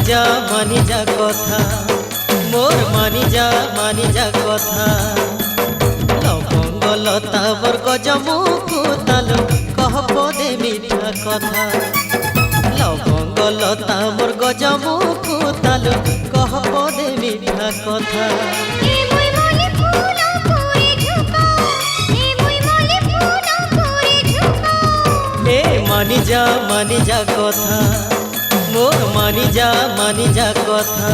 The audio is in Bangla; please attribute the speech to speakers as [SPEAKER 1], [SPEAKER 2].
[SPEAKER 1] মানি যা কথা মোর মানি যা কথা লবঙ্গ লতা বর্গ জমুকু তাল কহ পদে মিঠা কথা লবঙ্গ লতা বর্গ জমুকু তাল কহ পদে মিঠা কথা মানি যা কথা মোর মানি যা কথা।